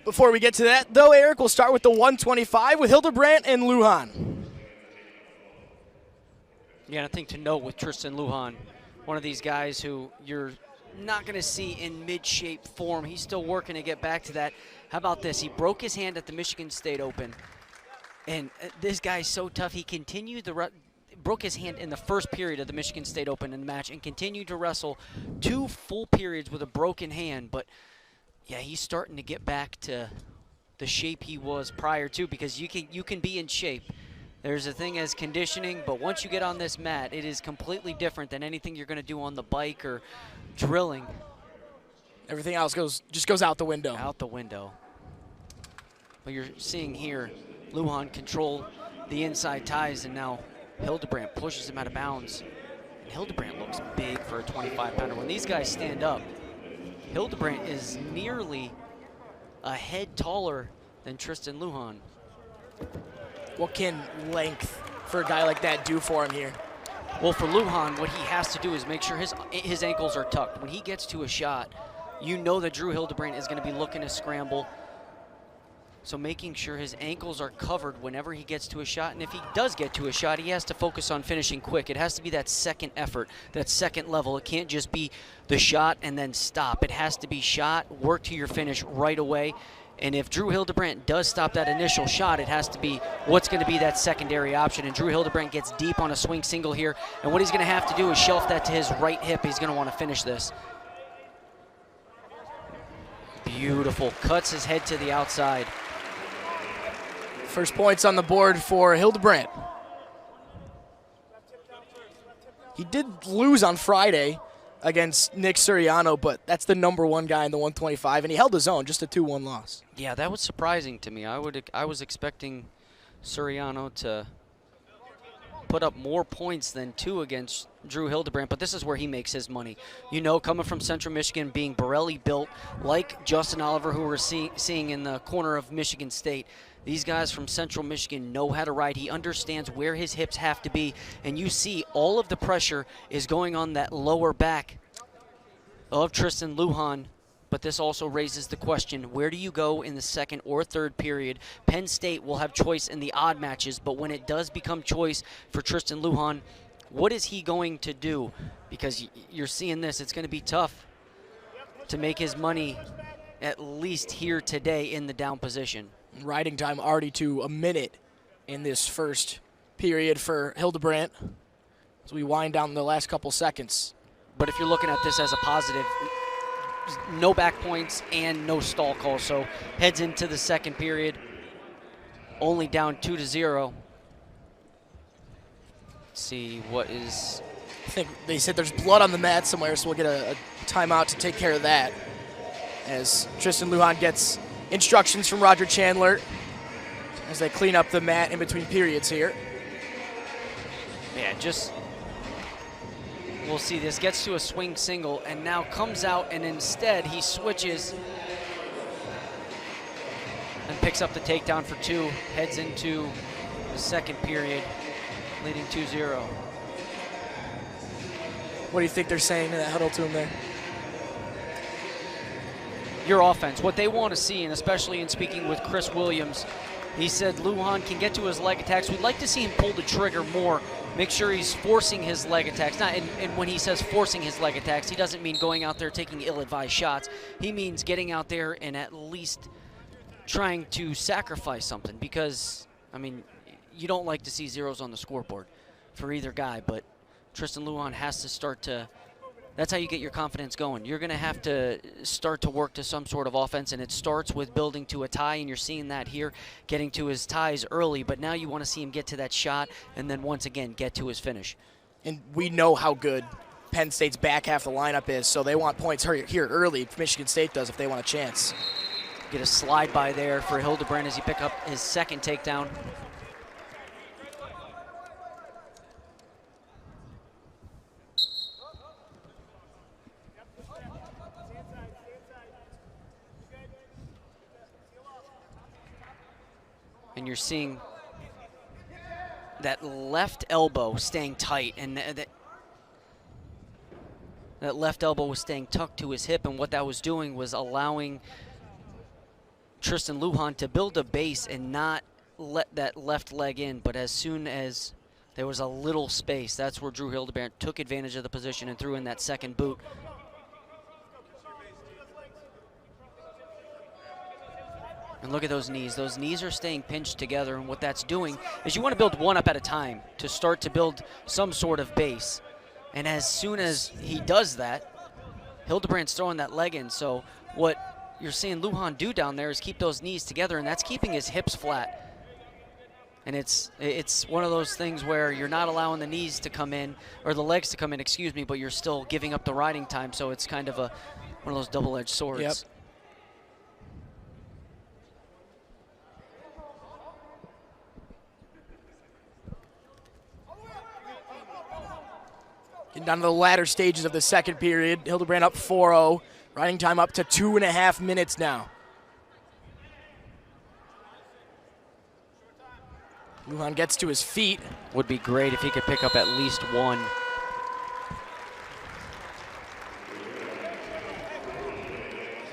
Before we get to that, though, Eric, we'll start with the 125 with Hildebrandt and Lujan. Yeah, I think to note with Tristan Lujan, one of these guys who you're not going to see in mid-shape form. He's still working to get back to that. How about this? He broke his hand at the Michigan State Open. And this guy's so tough. He continued broke his hand in the first period of the Michigan State Open in the match and continued to wrestle 2 full periods with a broken hand. But, yeah, he's starting to get back to the shape he was prior to, because you can be in shape. There's a thing as conditioning, but once you get on this mat, it is completely different than anything you're going to do on the bike or drilling. Everything else just goes out the window. Out the window. But you're seeing here, Lujan control the inside ties, and now Hildebrandt pushes him out of bounds. And Hildebrandt looks big for a 25-pounder. When these guys stand up, Hildebrandt is nearly a head taller than Tristan Lujan. What can length for a guy like that do for him here? Well, for Lujan, what he has to do is make sure his ankles are tucked. When he gets to a shot, you know that Drew Hildebrandt is going to be looking to scramble. So making sure his ankles are covered whenever he gets to a shot. And if he does get to a shot, he has to focus on finishing quick. It has to be that second effort, that second level. It can't just be the shot and then stop. It has to be shot, work to your finish right away. And if Drew Hildebrandt does stop that initial shot, it has to be what's going to be that secondary option. And Drew Hildebrandt gets deep on a swing single here. And what he's going to have to do is shelf that to his right hip. He's going to want to finish this. Beautiful. Cuts his head to the outside. First points on the board for Hildebrandt. He did lose on Friday against Nick Suriano, but that's the #1 guy in the 125, and he held his own, just a 2-1 loss. Yeah, that was surprising to me. I was expecting Suriano to put up more points than 2 against Drew Hildebrandt, but this is where he makes his money. You know, coming from Central Michigan, being Borelli built, like Justin Oliver, who we're seeing in the corner of Michigan State. These guys from Central Michigan know how to ride. He understands where his hips have to be, and you see all of the pressure is going on that lower back of Tristan Lujan. But this also raises the question, where do you go in the second or third period? Penn State will have choice in the odd matches, but when it does become choice for Tristan Lujan, what is he going to do? Because you're seeing this, it's going to be tough to make his money at least here today in the down position. Riding time already to a minute in this first period for Hildebrandt as we wind down the last couple seconds. But if you're looking at this as a positive, no back points and no stall call, so heads into the second period, only down 2-0. Let's see what is... I think they said there's blood on the mat somewhere, so we'll get a timeout to take care of that as Tristan Lujan gets instructions from Roger Chandler as they clean up the mat in between periods here. Yeah, we'll see. This gets to a swing single and now comes out, and instead he switches and picks up the takedown for 2, heads into the second period, leading 2-0. What do you think they're saying in that huddle to him there? Your offense, what they want to see, and especially in speaking with Chris Williams, he said Lujan can get to his leg attacks. We'd like to see him pull the trigger more, make sure he's forcing his leg attacks. And when he says forcing his leg attacks, he doesn't mean going out there taking ill-advised shots. He means getting out there and at least trying to sacrifice something, because, I mean, you don't like to see zeros on the scoreboard for either guy, but Tristan Lujan has to start to... That's how you get your confidence going. You're going to have to start to work to some sort of offense, and it starts with building to a tie, and you're seeing that here, getting to his ties early, but now you want to see him get to that shot and then once again get to his finish. And we know how good Penn State's back half of the lineup is, so they want points here early. Michigan State does if they want a chance. Get a slide by there for Hildebrandt as he pick up his second takedown. And you're seeing that left elbow staying tight, and that left elbow was staying tucked to his hip, and what that was doing was allowing Tristan Lujan to build a base and not let that left leg in, but as soon as there was a little space, that's where Drew Hildebrandt took advantage of the position and threw in that second boot. And look at those knees. Those knees are staying pinched together, and what that's doing is you want to build one up at a time to start to build some sort of base. And as soon as he does that, Hildebrandt's throwing that leg in. So what you're seeing Lujan do down there is keep those knees together, and that's keeping his hips flat. And it's one of those things where you're not allowing the knees to come in, or the legs to come in, excuse me, but you're still giving up the riding time. So it's kind of one of those double-edged swords. Yep. Getting down to the latter stages of the second period. Hildebrandt up 4-0. Riding time up to 2.5 minutes now. Lujan gets to his feet. Would be great if he could pick up at least one.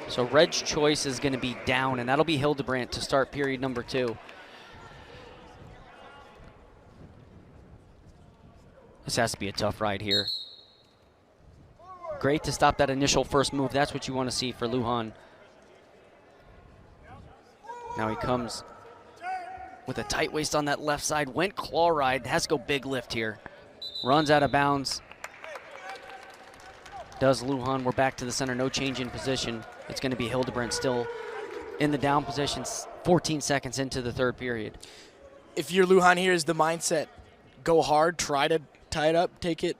So Red's choice is going to be down, and that'll be Hildebrandt to start period number 2. This has to be a tough ride here. Great to stop that initial first move. That's what you want to see for Lujan. Now he comes with a tight waist on that left side. Went claw ride. Has to go big lift here. Runs out of bounds. Does Lujan. We're back to the center. No change in position. It's going to be Hildebrandt still in the down position. 14 seconds into the third period. If you're Lujan, here is the mindset. Go hard. Try to tie it up. Take it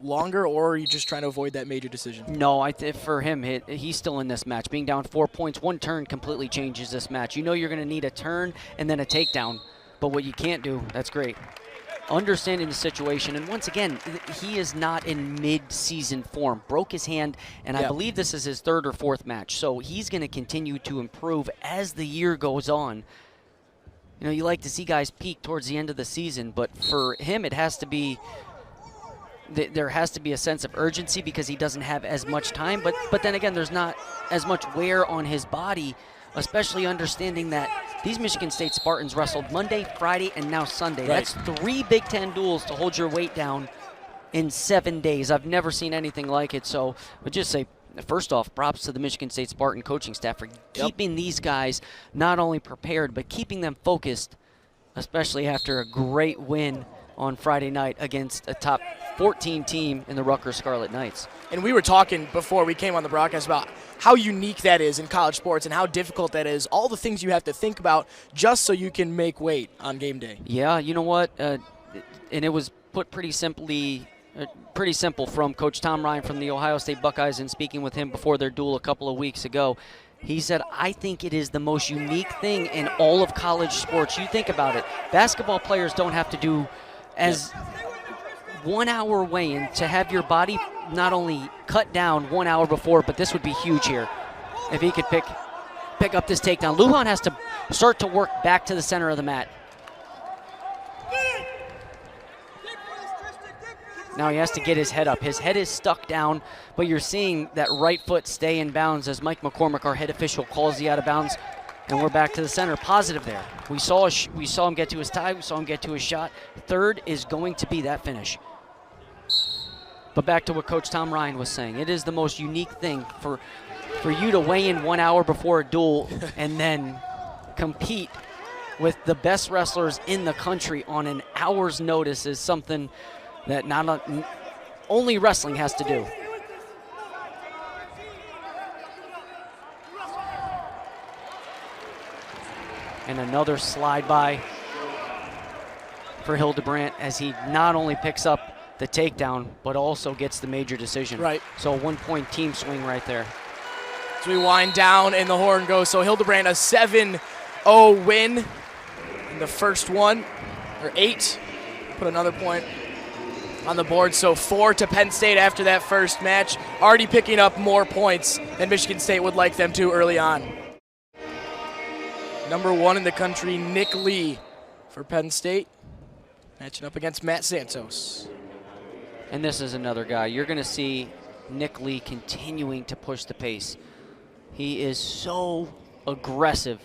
longer, or are you just trying to avoid that major decision? No, for him, he's still in this match. Being down 4 points, one turn completely changes this match. You know you're going to need a turn and then a takedown, but what you can't do, that's great. Understanding the situation, and once again, he is not in mid-season form. Broke his hand, and I believe this is his third or fourth match, so he's going to continue to improve as the year goes on. You know, you like to see guys peak towards the end of the season, but for him, it has to be there has to be a sense of urgency because he doesn't have as much time. But then again, there's not as much wear on his body, especially understanding that these Michigan State Spartans wrestled Monday, Friday, and now Sunday. Right. That's 3 Big Ten duels to hold your weight down in 7 days. I've never seen anything like it. So I would just say, first off, props to the Michigan State Spartan coaching staff for keeping these guys not only prepared, but keeping them focused, especially after a great win on Friday night against a top 14 team in the Rutgers Scarlet Knights. And we were talking before we came on the broadcast about how unique that is in college sports and how difficult that is, all the things you have to think about just so you can make weight on game day. Yeah, you know what? And it was put pretty simple from Coach Tom Ryan from the Ohio State Buckeyes, and speaking with him before their duel a couple of weeks ago. He said, I think it is the most unique thing in all of college sports. You think about it. Basketball players don't have to do as 1 hour weigh-in to have your body not only cut down 1 hour before, but this would be huge here if he could pick up this takedown. Lujan has to start to work back to the center of the mat. Now he has to get his head up. His head is stuck down, but you're seeing that right foot stay in bounds as Mike McCormick, our head official, calls the out of bounds. And we're back to the center. Positive there. We saw him get to his tie. We saw him get to his shot. Third is going to be that finish. But back to what Coach Tom Ryan was saying. It is the most unique thing for you to weigh in 1 hour before a duel and then compete with the best wrestlers in the country on an hour's notice is something that only wrestling has to do. And another slide by for Hildebrandt as he not only picks up the takedown, but also gets the major decision. Right. So a 1 point team swing right there. So we wind down and the horn goes. So Hildebrandt a 7-0 win in the first one, or 8. Put another point on the board. So 4 to Penn State after that first match. Already picking up more points than Michigan State would like them to early on. Number 1 in the country, Nick Lee for Penn State, matching up against Matt Santos. And this is another guy. You're going to see Nick Lee continuing to push the pace. He is so aggressive.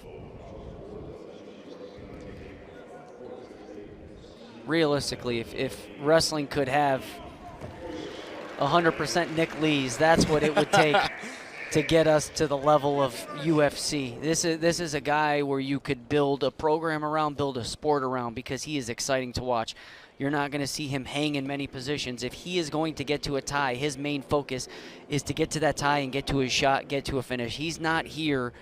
Realistically, if wrestling could have 100% Nick Lees, that's what it would take to get us to the level of UFC. This is a guy where you could build a program around, build a sport around, because he is exciting to watch. You're not going to see him hang in many positions. If he is going to get to a tie, his main focus is to get to that tie and get to his shot, get to a finish. He's not here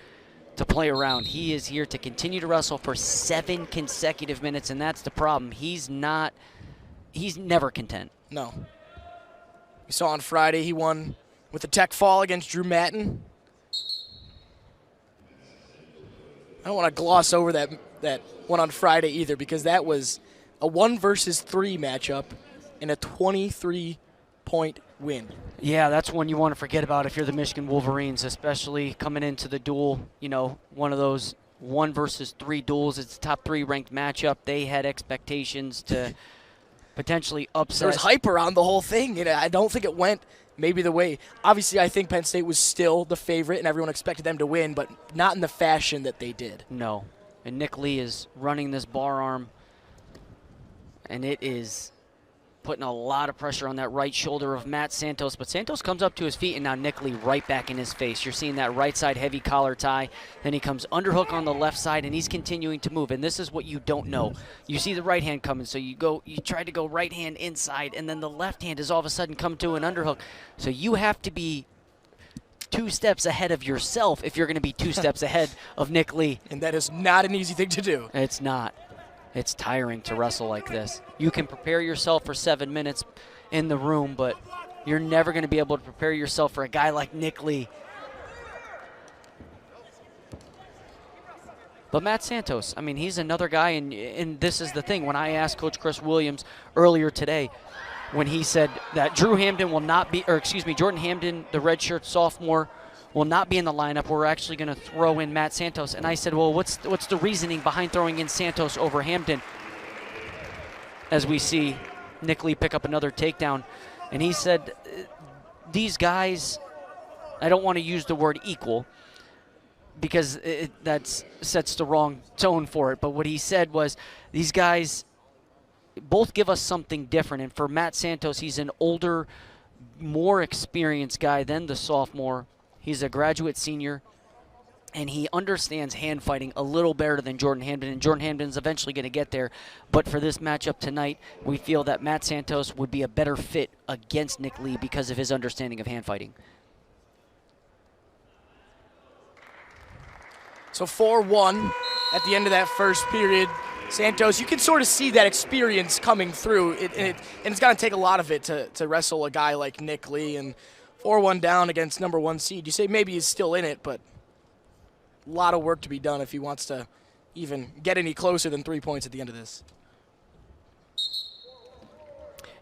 to play around. He is here to continue to wrestle for 7 consecutive minutes, and that's the problem. He's never content. No. We saw on Friday he won with a tech fall against Drew Mattin. I don't want to gloss over that one on Friday either, because that was a 1 versus 3 matchup and a 23-point win. Yeah, that's one you want to forget about if you're the Michigan Wolverines, especially coming into the duel, one of those 1 versus 3 duels. It's a top 3 ranked matchup. They had expectations to potentially upset. There was hype around the whole thing. I don't think it went maybe the way. Obviously, I think Penn State was still the favorite and everyone expected them to win, but not in the fashion that they did. No. And Nick Lee is running this bar arm, and it is putting a lot of pressure on that right shoulder of Matt Santos. But Santos comes up to his feet, and now Nick Lee right back in his face. You're seeing that right side heavy collar tie. Then he comes underhook on the left side, and he's continuing to move. And this is what you don't know. You see the right hand coming, so you try to go right hand inside, and then the left hand is all of a sudden come to an underhook. So you have to be 2 steps ahead of yourself if you're going to be 2 steps ahead of Nick Lee. And that is not an easy thing to do. It's not. It's tiring to wrestle like this. You can prepare yourself for 7 minutes in the room, but you're never going to be able to prepare yourself for a guy like Nick Lee. But Matt Santos, I mean, he's another guy, and this is the thing. When I asked Coach Chris Williams earlier today, when he said that Jordan Hamden, the redshirt sophomore, will not be in the lineup. We're actually going to throw in Matt Santos. And I said, well, what's the reasoning behind throwing in Santos over Hamden? As we see Nick Lee pick up another takedown. And he said, these guys, I don't want to use the word equal because that sets the wrong tone for it. But what he said was, these guys both give us something different. And for Matt Santos, he's an older, more experienced guy than the sophomore. He's a graduate senior, and he understands hand fighting a little better than Jordan Hamden, and Jordan Hamden's eventually going to get there. But for this matchup tonight, we feel that Matt Santos would be a better fit against Nick Lee because of his understanding of hand fighting. So 4-1 at the end of that first period. Santos, you can sort of see that experience coming through, and it's going to take a lot of it to wrestle a guy like Nick Lee. And 4-1 down against number 1 seed. You say maybe he's still in it, but a lot of work to be done if he wants to even get any closer than 3 points at the end of this.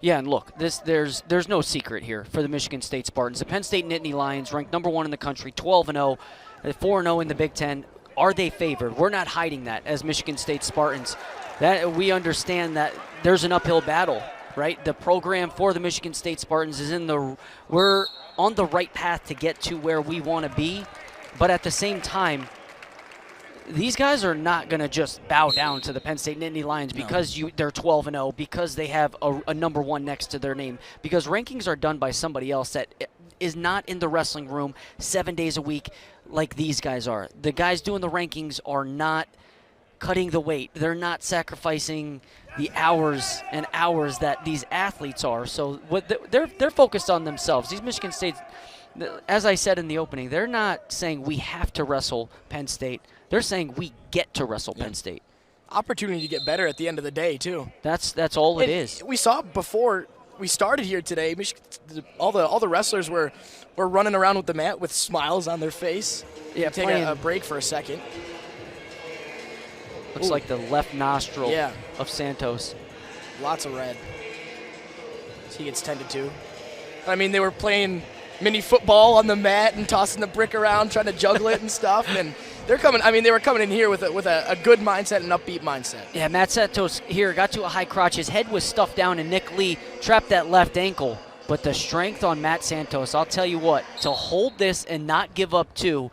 Yeah, and look, there's no secret here for the Michigan State Spartans. The Penn State Nittany Lions, ranked number 1 in the country, 12-0, 4-0 in the Big Ten. Are they favored? We're not hiding that as Michigan State Spartans. That we understand that there's an uphill battle, right? The program for the Michigan State Spartans is we're on the right path to get to where we want to be, but at the same time, these guys are not going to just bow down to the Penn State Nittany Lions because they're 12-0, because they have a number 1 next to their name, because rankings are done by somebody else that is not in the wrestling room 7 days a week like these guys are. The guys doing the rankings are not cutting the weight. They're not sacrificing the hours and hours that these athletes are. So they're focused on themselves. These Michigan State, as I said in the opening, they're not saying we have to wrestle Penn State. They're saying we get to wrestle Penn State. Opportunity to get better at the end of the day, too. That's all it is. We saw before we started here today, all the wrestlers were running around with the mat with smiles on their face. Yeah, take a break for a second. Looks like the left nostril of Santos. Lots of red. He gets tended to. I mean, they were playing mini football on the mat and tossing the brick around, trying to juggle it and stuff. And they're coming. I mean, they were coming in here with a good mindset and upbeat mindset. Yeah, Matt Santos here got to a high crotch. His head was stuffed down, and Nick Lee trapped that left ankle. But the strength on Matt Santos, I'll tell you what, to hold this and not give up 2.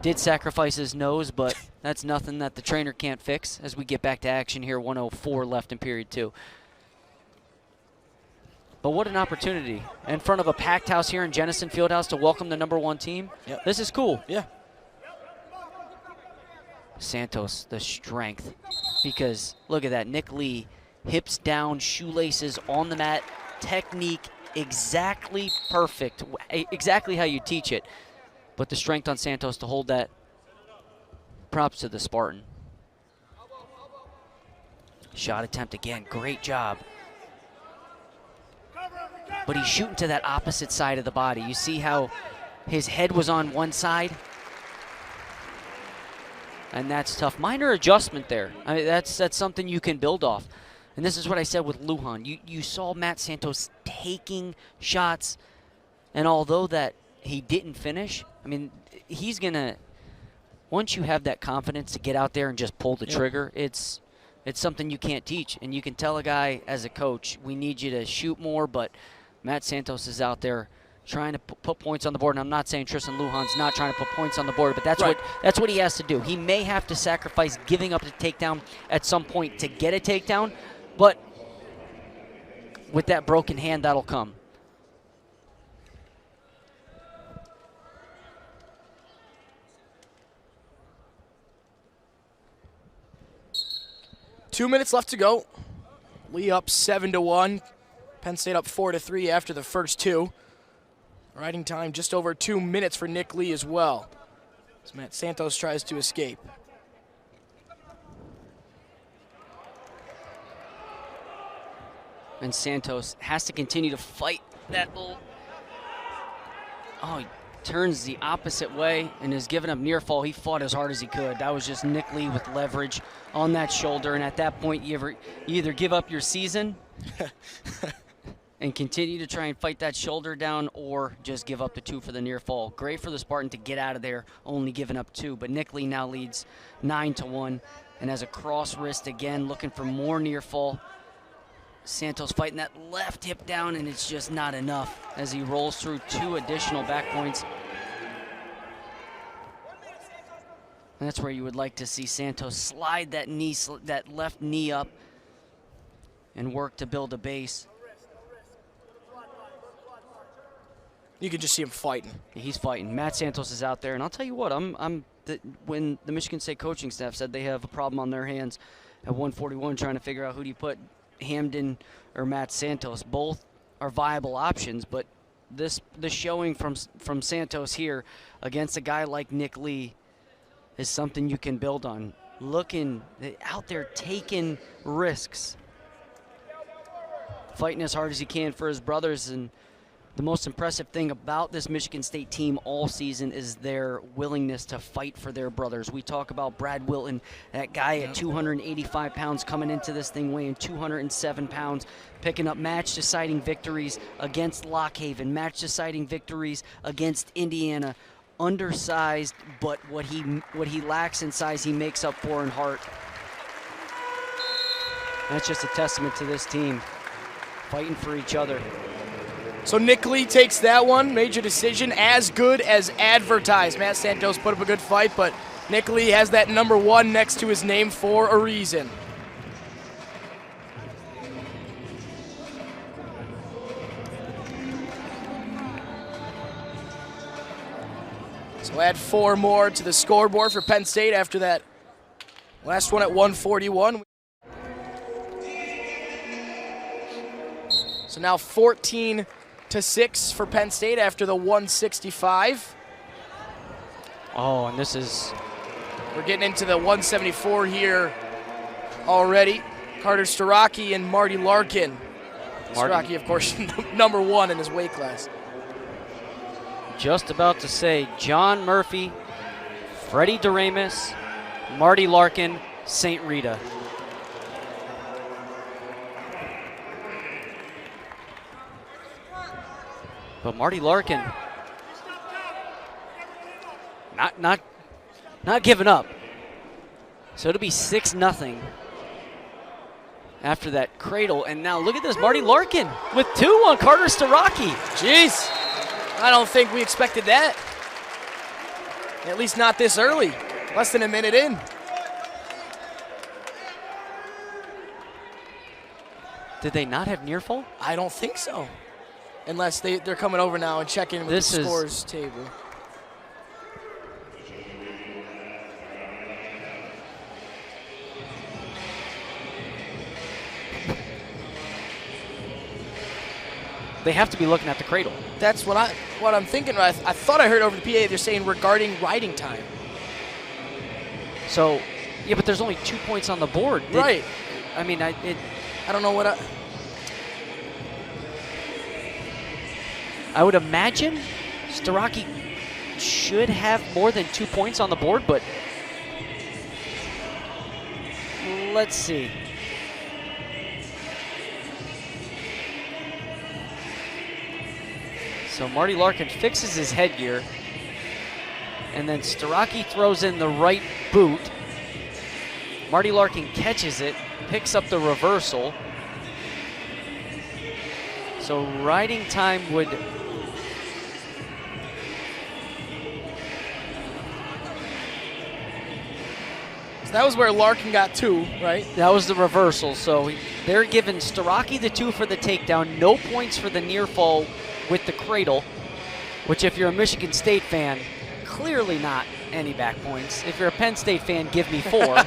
Did sacrifice his nose, but that's nothing that the trainer can't fix as we get back to action here. 1:04 left in period 2. But what an opportunity in front of a packed house here in Jennison Fieldhouse to welcome the #1 team. Yep. This is cool. Yeah. Santos, the strength, because look at that. Nick Lee, hips down, shoelaces on the mat, technique exactly perfect, exactly how you teach it. But the strength on Santos to hold that, props to the Spartan. Shot attempt again, great job. But he's shooting to that opposite side of the body. You see how his head was on one side? And that's tough. Minor adjustment there. I mean, that's something you can build off. And this is what I said with Lujan. You saw Matt Santos taking shots, and although that he didn't finish, I mean, he's going to, once you have that confidence to get out there and just pull the trigger, it's something you can't teach. And you can tell a guy as a coach, we need you to shoot more, but Matt Santos is out there trying to put points on the board. And I'm not saying Tristan Lujan's not trying to put points on the board, but that's what he has to do. He may have to sacrifice giving up the takedown at some point to get a takedown, but with that broken hand, that'll come. Two minutes left to go. Lee up 7-1. Penn State up 4-3 after the first two. Riding time just over 2 minutes for Nick Lee as well, as Matt Santos tries to escape. And Santos has to continue to fight that little. Oh, he turns the opposite way and is giving up near fall. He fought as hard as he could. That was just Nick Lee with leverage on that shoulder. And at that point, you either give up your season and continue to try and fight that shoulder down, or just give up the 2 for the near fall. Great for the Spartan to get out of there, only giving up 2. But Nick Lee now leads 9-1 and has a cross wrist again, looking for more near fall. Santos fighting that left hip down, and it's just not enough as he rolls through 2 additional back points. And that's where you would like to see Santos slide that knee, that left knee up, and work to build a base. You can just see him fighting. He's fighting. Matt Santos is out there, and I'll tell you what, when the Michigan State coaching staff said they have a problem on their hands at 141 trying to figure out who do you put, Hamden or Matt Santos, both are viable options, but the showing from Santos here against a guy like Nick Lee is something you can build on. Looking out there, taking risks, fighting as hard as he can for his brothers. And the most impressive thing about this Michigan State team all season is their willingness to fight for their brothers. We talk about Brad Wilton, that guy at 285 pounds coming into this thing weighing 207 pounds, picking up match-deciding victories against Lockhaven, match-deciding victories against Indiana. Undersized, but what he lacks in size, he makes up for in heart. That's just a testament to this team, fighting for each other. So Nick Lee takes that one. Major decision, as good as advertised. Matt Santos put up a good fight, but Nick Lee has that #1 next to his name for a reason. So add 4 more to the scoreboard for Penn State after that last one at 141. So now 14-6 for Penn State after the 165. Oh, and this is... We're getting into the 174 here already. Carter Starocci and Marty Larkin. Starocci, of course, #1 in his weight class. Just about to say John Murphy, Freddie DeRamus, Marty Larkin, St. Rita. But Marty Larkin, not giving up. So it'll be 6-0 after that cradle. And now look at this, Marty Larkin with 2 on Carter Starocci. Jeez, I don't think we expected that. At least not this early. Less than a minute in. Did they not have near fall? I don't think so. Unless they're coming over now and checking with the scores table. They have to be looking at the cradle. That's what I'm thinking. I thought I heard over the PA they're saying regarding riding time. So, yeah, but there's only 2 points on the board. Right. I mean, I don't know what I would imagine Starocci should have more than 2 points on the board, but let's see. So Marty Larkin fixes his headgear, and then Starocci throws in the right boot. Marty Larkin catches it, picks up the reversal. So riding time would... So that was where Larkin got 2, right? That was the reversal. So they're giving Starocci the 2 for the takedown, no points for the near fall with the cradle, which if you're a Michigan State fan, clearly not any back points. If you're a Penn State fan, give me 4.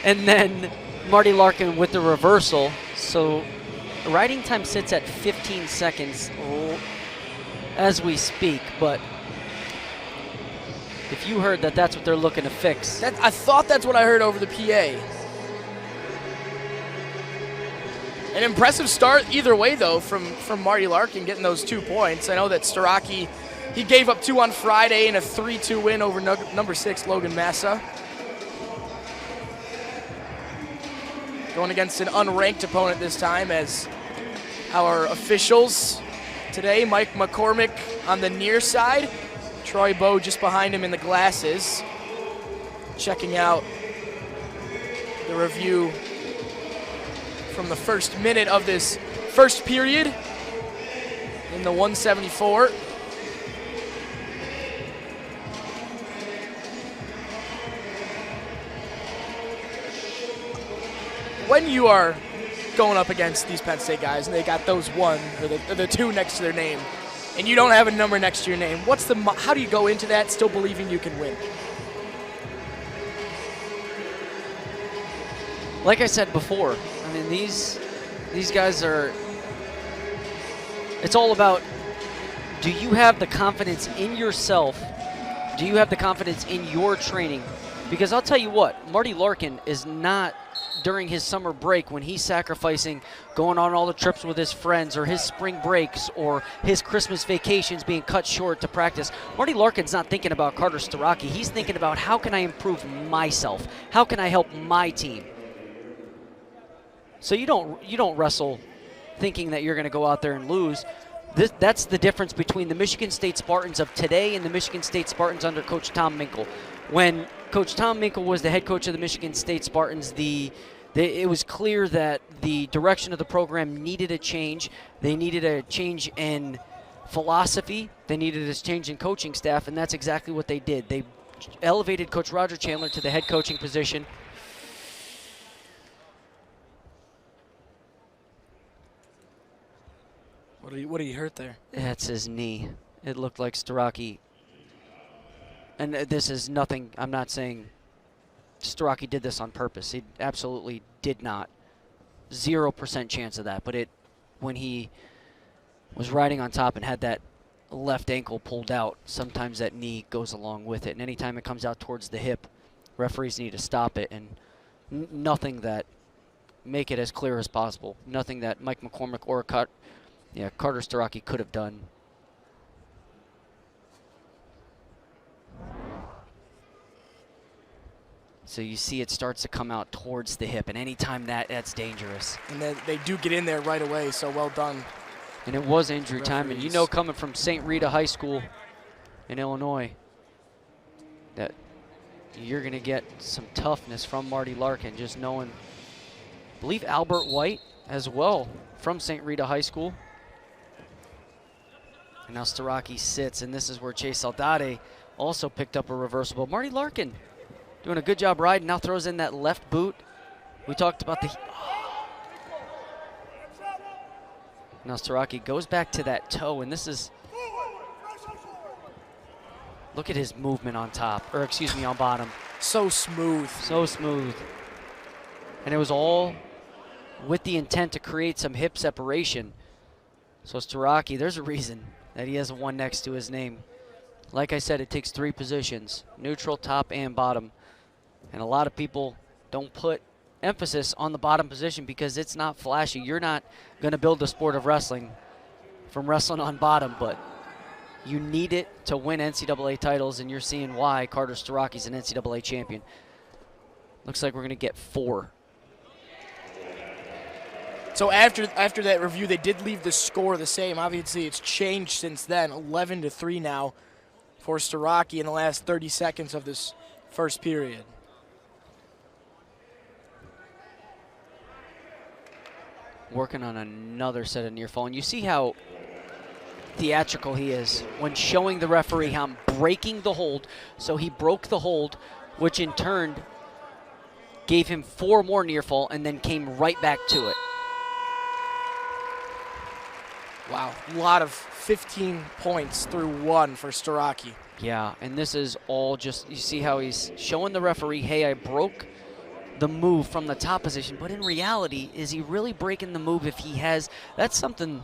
And then Marty Larkin with the reversal. So riding time sits at 15 seconds as we speak, but if you heard that that's what they're looking to fix. I thought that's what I heard over the PA. An impressive start either way, though, from Marty Larkin getting those 2 points. I know that Starocci, he gave up 2 on Friday in a 3-2 win over number 6, Logan Massa. Going against an unranked opponent this time, as our officials today, Mike McCormick on the near side, Troy Bowe just behind him in the glasses, checking out the review from the first minute of this first period in the 174. When you are going up against these Penn State guys and they got those 1 or the 2 next to their name, and you don't have a number next to your name, how do you go into that still believing you can win? Like I said before, I mean, these guys are, it's all about, do you have the confidence in yourself? Do you have the confidence in your training? Because I'll tell you what, Marty Larkin is not, during his summer break when he's sacrificing going on all the trips with his friends or his spring breaks or his Christmas vacations being cut short to practice, Marty Larkin's not thinking about Carter Starocci. He's thinking about, how can I improve myself? How can I help my team? So you don't wrestle thinking that you're going to go out there and lose. That's the difference between the Michigan State Spartans of today and the Michigan State Spartans under Coach Tom Minkle. When Coach Tom Minkle was the head coach of the Michigan State Spartans, it was clear that the direction of the program needed a change. They needed a change in philosophy. They needed a change in coaching staff, and that's exactly what they did. They elevated Coach Roger Chandler to the head coaching position. What did he hurt there? That's his knee. It looked like Starocci. And this is nothing, I'm not saying Starocci did this on purpose. He absolutely did not. 0% chance of that. But when he was riding on top and had that left ankle pulled out, sometimes that knee goes along with it. And anytime it comes out towards the hip, referees need to stop it. And nothing that, make it as clear as possible, nothing that Mike McCormick or Carter Starocci could have done. So you see it starts to come out towards the hip, and anytime that's dangerous. And then they do get in there right away, so well done. And it was injury time, and you know, coming from St. Rita High School in Illinois, that you're going to get some toughness from Marty Larkin, just knowing, I believe Albert White as well from St. Rita High School. And now Starocci sits, and this is where Chase Aldate also picked up a reversible. Marty Larkin doing a good job riding, now throws in that left boot. We talked about the... Now Starocci goes back to that toe, and this is... Look at his movement on top, or excuse me, on bottom. So smooth. So smooth. And it was all with the intent to create some hip separation. So Starocci, there's a reason that he has a 1 next to his name. Like I said, it takes 3 positions, neutral, top, and bottom. And a lot of people don't put emphasis on the bottom position because it's not flashy. You're not going to build a sport of wrestling from wrestling on bottom, but you need it to win NCAA titles, and you're seeing why Carter Starocci's an NCAA champion. Looks like we're going to get 4. So after that review, they did leave the score the same. Obviously, it's changed since then, 11-3 now for Starocci in the last 30 seconds of this first period. Working on another set of near fall, and you see how theatrical he is when showing the referee how I'm breaking the hold. So he broke the hold, which in turn gave him 4 more near fall and then came right back to it. Wow, a lot of 15 points through 1 for Starocci. Yeah, and this is all just, you see how he's showing the referee, hey, I broke the move from the top position, but in reality, is he really breaking the move if he has? That's something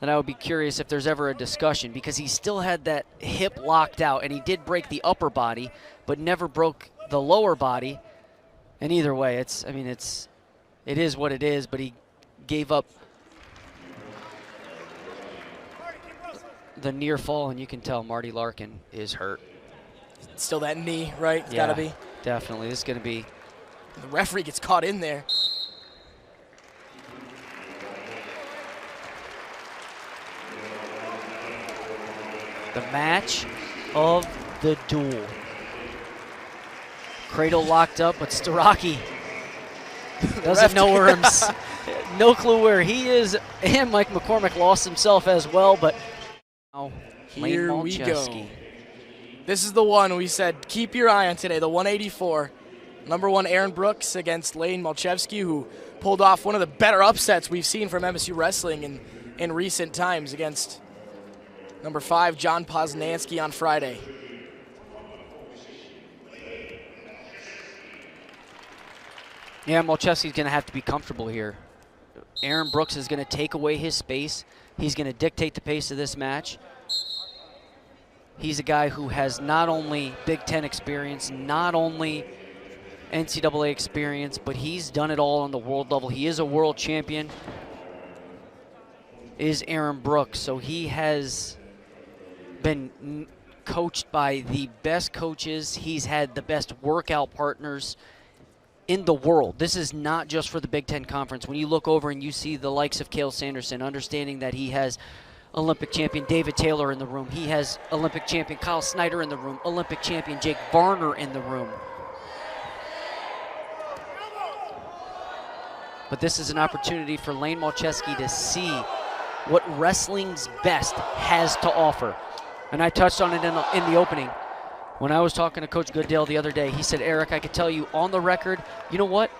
that I would be curious if there's ever a discussion, because he still had that hip locked out, and he did break the upper body, but never broke the lower body. And either way, it is what it is, but he gave up the near fall, and you can tell Marty Larkin is hurt. Still that knee, right? It's Yeah, gotta be. Definitely. This is going to be... The referee gets caught in there. The match of the duel. Cradle locked up, but Starocci doesn't know where no clue where he is, and Mike McCormick lost himself as well, but now Here Layne we Malczewski. go. This is the one we said keep your eye on today, the 184. Number 1 Aaron Brooks against Layne Malczewski, who pulled off one of the better upsets we've seen from MSU Wrestling in recent times against number 5 John Poznansky on Friday. Yeah, Malczewski's going to have to be comfortable here. Aaron Brooks is going to take away his space. He's going to dictate the pace of this match. He's a guy who has not only Big Ten experience, not only NCAA experience, but he's done it all on the world level. He is a world champion, is Aaron Brooks. So he has been coached by the best coaches. He's had the best workout partners in the world. This is not just for the Big Ten Conference. When you look over and you see the likes of Cael Sanderson, understanding that he has Olympic champion David Taylor in the room. He has Olympic champion Kyle Snyder in the room. Olympic champion Jake Varner in the room. But this is an opportunity for Layne Malczewski to see what wrestling's best has to offer. And I touched on it in the opening. When I was talking to Coach Goodale the other day, he said, Eric, I could tell you on the record, you know what?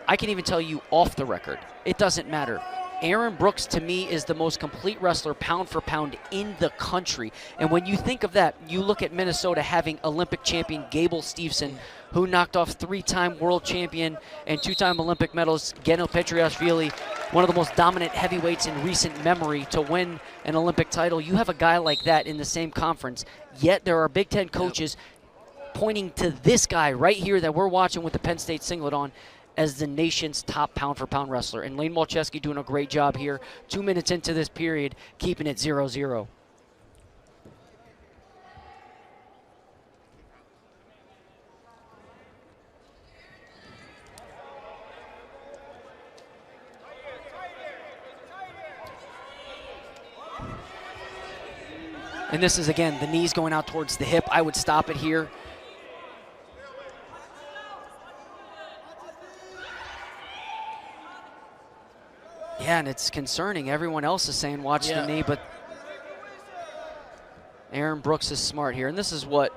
I can even tell you off the record. It doesn't matter. Aaron Brooks, to me, is the most complete wrestler pound for pound in the country. And when you think of that, you look at Minnesota having Olympic champion Gable Steveson, who knocked off 3-time world champion and 2-time Olympic medalist Geno Petriashvili, one of the most dominant heavyweights in recent memory, to win an Olympic title. You have a guy like that in the same conference, yet there are Big Ten coaches pointing to this guy right here that we're watching with the Penn State singlet on as the nation's top pound-for-pound wrestler. And Layne Malczewski doing a great job here. 2 minutes into this period, keeping it 0-0. And this is, again, the knees going out towards the hip. I would stop it here. Yeah, and it's concerning. Everyone else is saying watch the knee, but Aaron Brooks is smart here, and this is what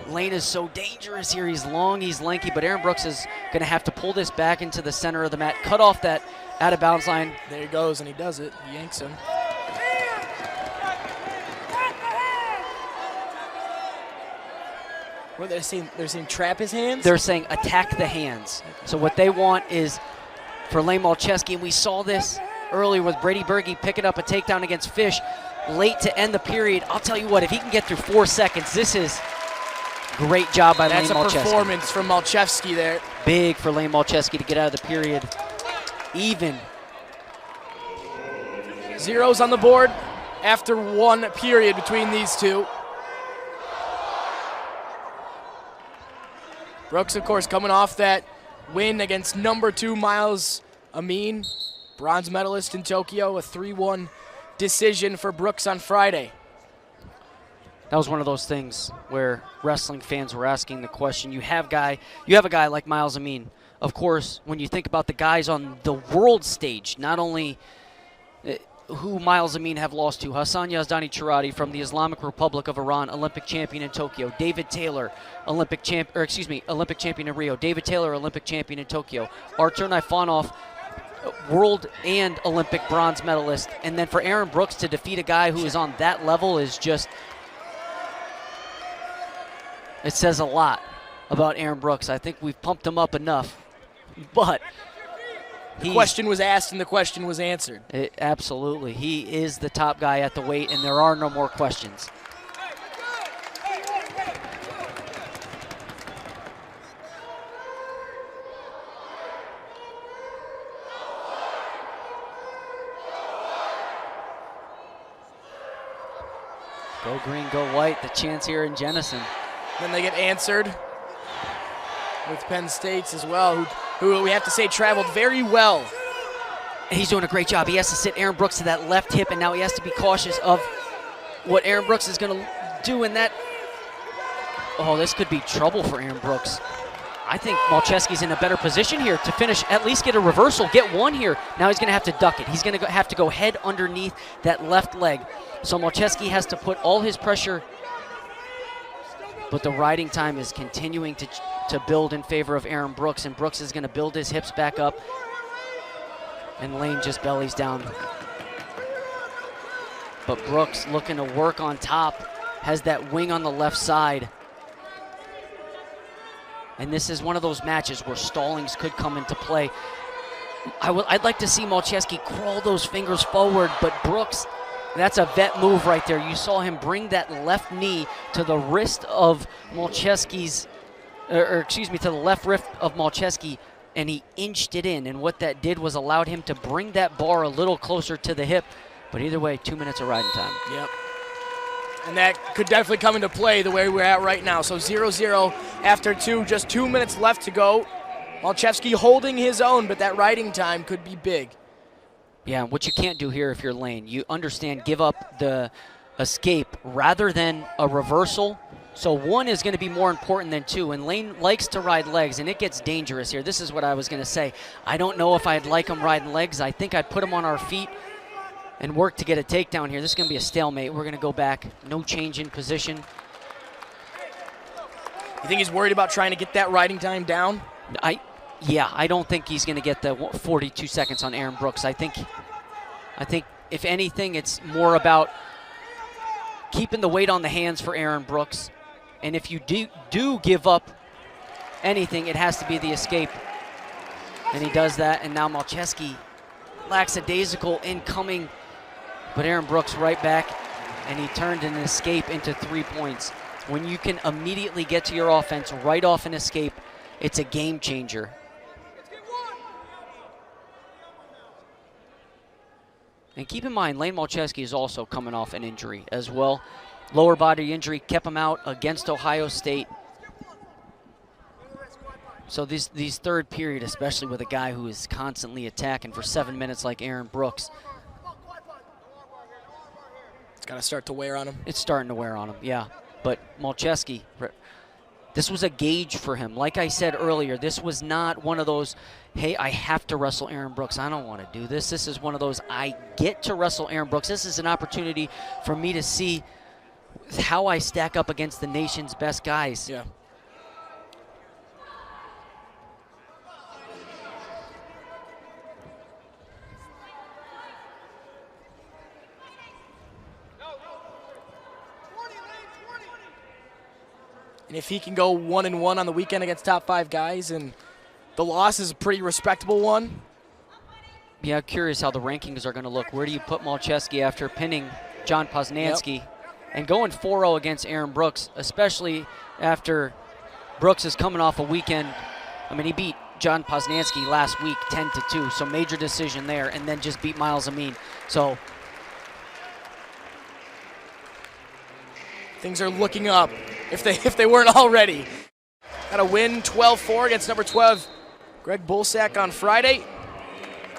Layne is so dangerous here. He's long, he's lanky, but Aaron Brooks is going to have to pull this back into the center of the mat, cut off that out-of-bounds line. There he goes, and he does it. He yanks him. What they're saying trap his hands? They're saying attack the hands. So what they want is for Layne Malczewski, and we saw this earlier with Brady Berge picking up a takedown against Fish late to end the period. I'll tell you what, if he can get through 4 seconds, this is great job by Layne Malczewski. That's a performance from Malczewski there. Big for Layne Malczewski to get out of the period even. Zeros on the board after 1 period between these two. Brooks, of course, coming off that win against number 2 Miles Amin, bronze medalist in Tokyo, a 3-1 decision for Brooks on Friday. That was one of those things where wrestling fans were asking the question. You have a guy like Miles Amin. Of course, when you think about the guys on the world stage, not only who Miles Amin have lost to, Hassan Yazdani Chirati from the Islamic Republic of Iran, Olympic champion in Tokyo. David Taylor, Olympic champion in Rio. David Taylor, Olympic champion in Tokyo. Artur Naifanov, world and Olympic bronze medalist. And then for Aaron Brooks to defeat a guy who is on that level is just, it says a lot about Aaron Brooks. I think we've pumped him up enough, but the question was asked and the question was answered. Absolutely. He is the top guy at the weight, and there are no more questions. Go green, go white. The chance here in Jenison. Then they get answered with Penn State's as well, who we have to say traveled very well. He's doing a great job. He has to sit Aaron Brooks to that left hip, and now he has to be cautious of what Aaron Brooks is going to do in that. Oh, this could be trouble for Aaron Brooks. I think Malczewski's in a better position here to finish, at least get a reversal, get one here. Now he's going to have to duck it. He's going to have to go head underneath that left leg. So Malczewski has to put all his pressure, but the riding time is continuing to build in favor of Aaron Brooks, and Brooks is going to build his hips back up, and Layne just bellies down. But Brooks looking to work on top, has that wing on the left side. And this is one of those matches where stallings could come into play. I'd like to see Malczewski crawl those fingers forward, but Brooks, that's a vet move right there. You saw him bring that left knee to the wrist of Malczewski's, to the left wrist of Malczewski, and he inched it in. And what that did was allowed him to bring that bar a little closer to the hip. But either way, 2 minutes of riding time. Yep. And that could definitely come into play the way we're at right now. So 0-0 after 2, just 2 minutes left to go. Malczewski holding his own, but that riding time could be big. Yeah, what you can't do here if you're Layne, you understand, give up the escape rather than a reversal. So 1 is going to be more important than 2, and Layne likes to ride legs, and it gets dangerous here. This is what I was going to say. I don't know if I'd like him riding legs. I think I'd put him on our feet and work to get a takedown here. This is going to be a stalemate. We're going to go back. No change in position. You think he's worried about trying to get that riding time down? Yeah, I don't think he's going to get the 42 seconds on Aaron Brooks. I think if anything, it's more about keeping the weight on the hands for Aaron Brooks. And if you do give up anything, it has to be the escape. And he does that, and now Malczewski lackadaisical incoming, but Aaron Brooks right back, and he turned an escape into 3 points. When you can immediately get to your offense right off an escape, it's a game changer. And keep in mind, Layne Malczewski is also coming off an injury as well. Lower body injury kept him out against Ohio State. So these third period, especially with a guy who is constantly attacking for 7 minutes like Aaron Brooks, it's got to start to wear on him. It's starting to wear on him, yeah. But Malczewski This was a gauge for him. Like I said earlier, this was not one of those, hey, I have to wrestle Aaron Brooks. I don't want to do this. This is one of those, I get to wrestle Aaron Brooks. This is an opportunity for me to see how I stack up against the nation's best guys. Yeah. And if he can go 1-1 on the weekend against top 5 guys, and the loss is a pretty respectable one. Yeah, curious how the rankings are going to look. Where do you put Malczewski after pinning John Poznanski and going 4-0 against Aaron Brooks, especially after Brooks is coming off a weekend. I mean, he beat John Poznanski last week 10-2, so major decision there, and then just beat Miles Amin. So things are looking up if they weren't already. Got a win 12-4 against number 12, Greg Bulsack on Friday.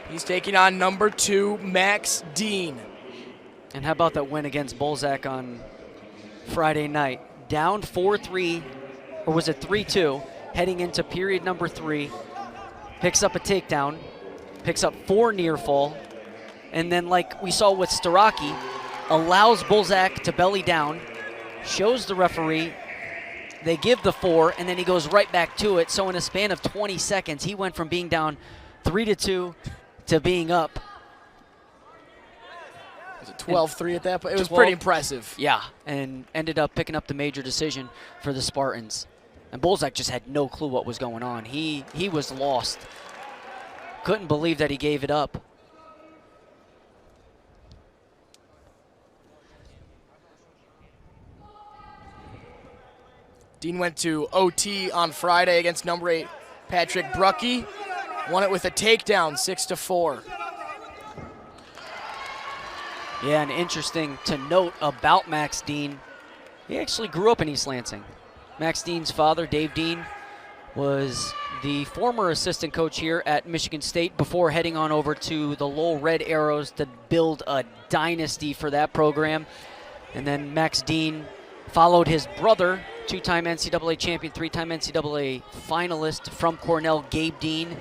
He's taking on number 2, Max Dean. And how about that win against Bulsack on Friday night? Down 4-3, or was it 3-2, heading into period number 3. Picks up a takedown, picks up 4 near fall, and then like we saw with Starocci, allows Bulsack to belly down, shows the referee, they give the 4, and then he goes right back to it. So in a span of 20 seconds, he went from being down 3-2 to being up. Was it 12-3 at that point? It was pretty impressive. Yeah, and ended up picking up the major decision for the Spartans. And Bulsack just had no clue what was going on. He was lost. Couldn't believe that he gave it up. Dean went to OT on Friday against number 8, Patrick Brucky. Won it with a takedown, 6-4. Yeah, and interesting to note about Max Dean, he actually grew up in East Lansing. Max Dean's father, Dave Dean, was the former assistant coach here at Michigan State before heading on over to the Lowell Red Arrows to build a dynasty for that program. And then Max Dean followed his brother, 2-time NCAA champion, 3-time NCAA finalist from Cornell, Gabe Dean,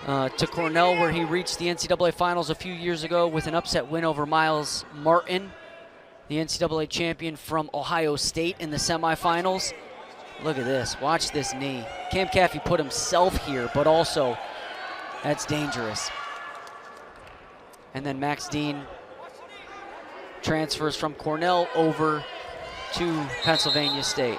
to Cornell, where he reached the NCAA finals a few years ago with an upset win over Miles Martin, the NCAA champion from Ohio State in the semifinals. Look at this. Watch this knee. Cam Caffey put himself here, but also that's dangerous. And then Max Dean transfers from Cornell over to Pennsylvania State.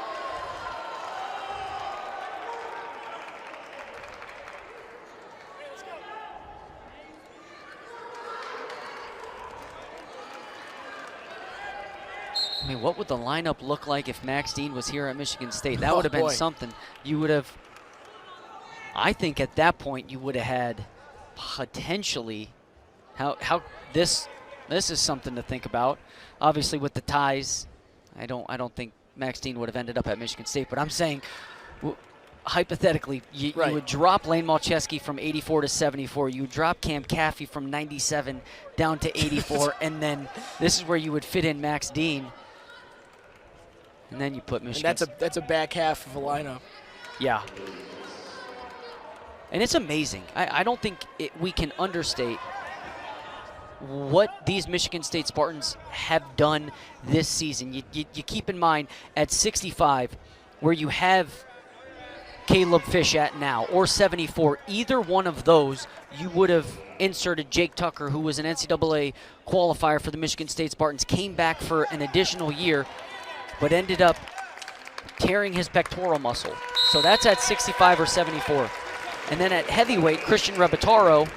I mean, what would the lineup look like if Max Dean was here at Michigan State? That would have been something. You would have, I think at that point, you would have had potentially, how this is something to think about. Obviously with the ties, I don't think Max Dean would have ended up at Michigan State, but I'm saying, hypothetically, you would drop Layne Malczewski from 84 to 74. You would drop Cam Caffey from 97 down to 84, and then this is where you would fit in Max Dean. And then you put Michigan. And that's a back half of a lineup. Yeah. And it's amazing. I don't think we can understate what these Michigan State Spartans have done this season. You keep in mind at 65, where you have Caleb Fish at now, or 74, either one of those, you would have inserted Jake Tucker, who was an NCAA qualifier for the Michigan State Spartans, came back for an additional year, but ended up tearing his pectoral muscle. So that's at 65 or 74. And then at heavyweight, Christian Rebataro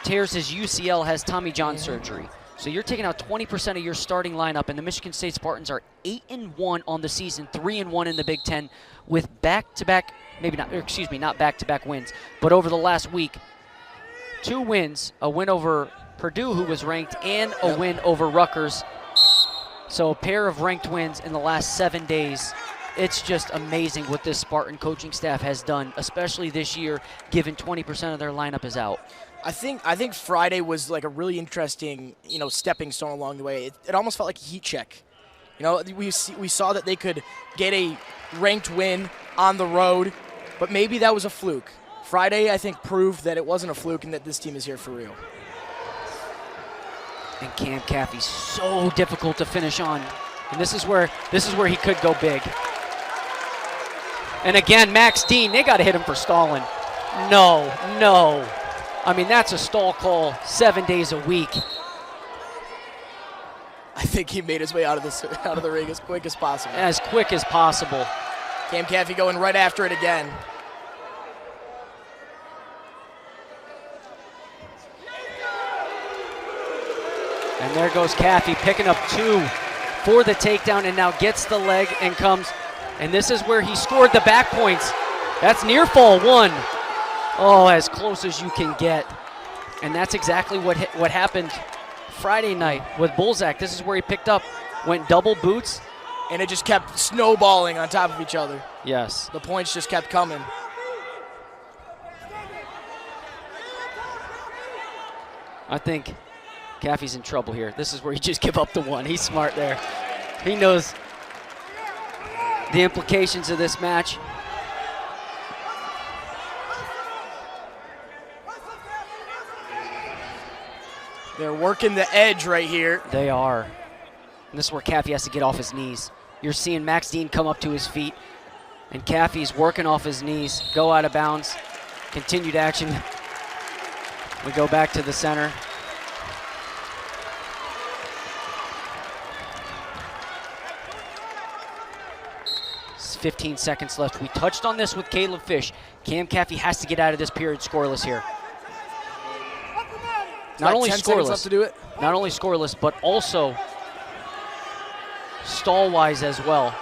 tears his UCL, has Tommy John surgery. So you're taking out 20% of your starting lineup, and the Michigan State Spartans are 8-1 on the season, 3-1 in the Big Ten, with back-to-back, not back-to-back wins, but over the last week, 2 wins, a win over Purdue, who was ranked, and a win over Rutgers. So a pair of ranked wins in the last 7 days. It's just amazing what this Spartan coaching staff has done, especially this year, given 20% of their lineup is out. I think Friday was like a really interesting, stepping stone along the way. It almost felt like a heat check You know, we saw that they could get a ranked win on the road, but maybe that was a fluke. Friday, I think, proved that it wasn't a fluke and that this team is here for real. And Caffey's so difficult to finish on. And this is where he could go big. And again, Max Dean, they got to hit him for stalling. No. I mean, that's a stall call 7 days a week. I think he made his way out of the ring as quick as possible. As quick as possible. Caffey going right after it again. And there goes Caffey picking up 2 for the takedown and now gets the leg and comes. And this is where he scored the back points. That's near fall 1. Oh, as close as you can get. And that's exactly what happened Friday night with Bulzak. This is where he picked up, went double boots. And it just kept snowballing on top of each other. Yes. The points just kept coming. I think Caffey's in trouble here. This is where he just give up the 1. He's smart there. He knows the implications of this match. They're working the edge right here. They are. And this is where Caffey has to get off his knees. You're seeing Max Dean come up to his feet, and Caffey's working off his knees, go out of bounds, continued action. We go back to the center. It's 15 seconds left. We touched on this with Caleb Fish. Caffey has to get out of this period scoreless here. Not only 10 seconds left to do it. Not only scoreless, but also stall-wise as well.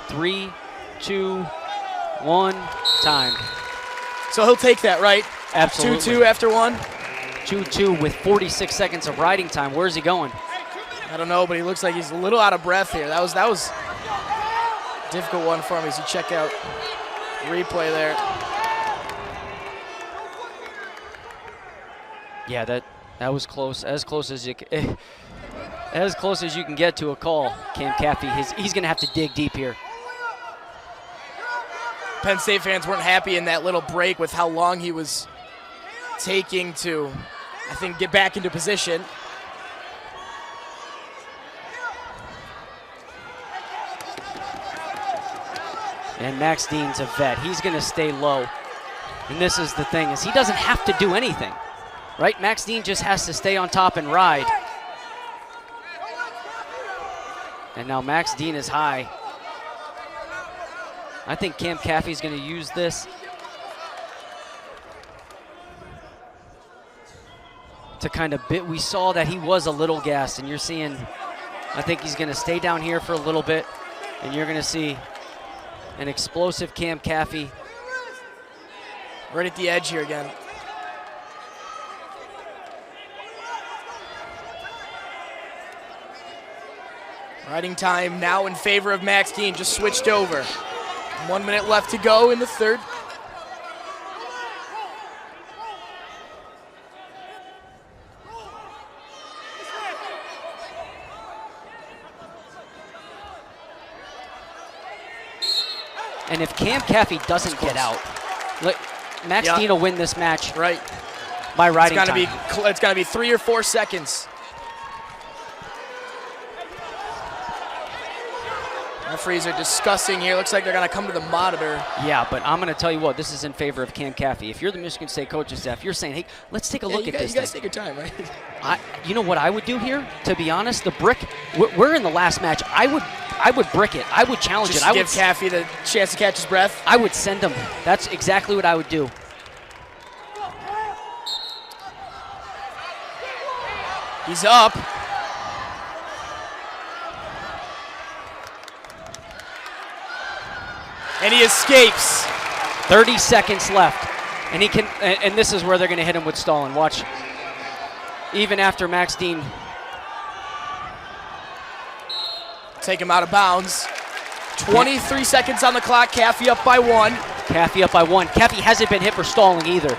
3, 2, 1, time. So he'll take that, right? Absolutely. 2-2 after 1? 2-2 with 46 seconds of riding time. Where's he going? I don't know, but he looks like he's a little out of breath here. That was a difficult one for him as you check out the replay there. Yeah, that was close. As close as you can get to a call. Caffey, he's going to have to dig deep here. Penn State fans weren't happy in that little break with how long he was taking to, I think, get back into position. And Max Dean's a vet. He's going to stay low. And this is the thing, is he doesn't have to do anything. Right? Max Dean just has to stay on top and ride. And now Max Dean is high. I think Caffey's going to use this to kind of we saw that he was a little gassed, and you're seeing, I think he's going to stay down here for a little bit, and you're going to see an explosive Caffey. Right at the edge here again. Riding time now in favor of Max Dean, just switched over. 1 minute left to go in the third. And if Caffey doesn't get out, Max Dean will win this match. Right. By riding time. It's going to be 3 or 4 seconds. Referees are discussing here. Looks like they're going to come to the monitor. Yeah, but I'm going to tell you what, this is in favor of Caffey. If you're the Michigan State coaching staff, you're saying, hey, let's take a look at this. You guys take your time, right? You know what I would do here? To be honest, the brick, we're in the last match. I would brick it. I would challenge it. I would give Caffey the chance to catch his breath. I would send him. That's exactly what I would do. He's up. And he escapes. 30 seconds left. And he can, and this is where they're going to hit him with stalling. Watch. Even after Max Dean. Take him out of bounds. 23 seconds on the clock. Caffey up by 1. Caffey up by 1. Caffey hasn't been hit for stalling either.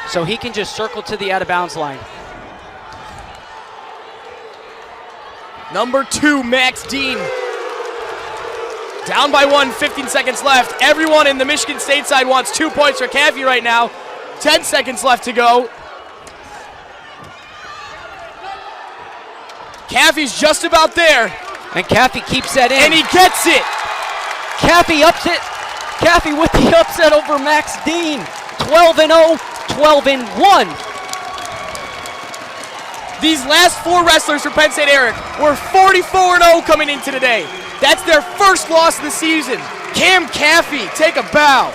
So he can just circle to the out of bounds line. Number 2, Max Dean. Down by 1, 15 seconds left. Everyone in the Michigan State side wants 2 points for Caffey right now. 10 seconds left to go. Caffey's just about there. And Caffey keeps that in. And he gets it. Caffey ups it. Caffey with the upset over Max Dean. 12-0, 12-1. These last 4 wrestlers for Penn State Eric were 44-0 coming into today. That's their first loss of the season. Cam Caffey, take a bow.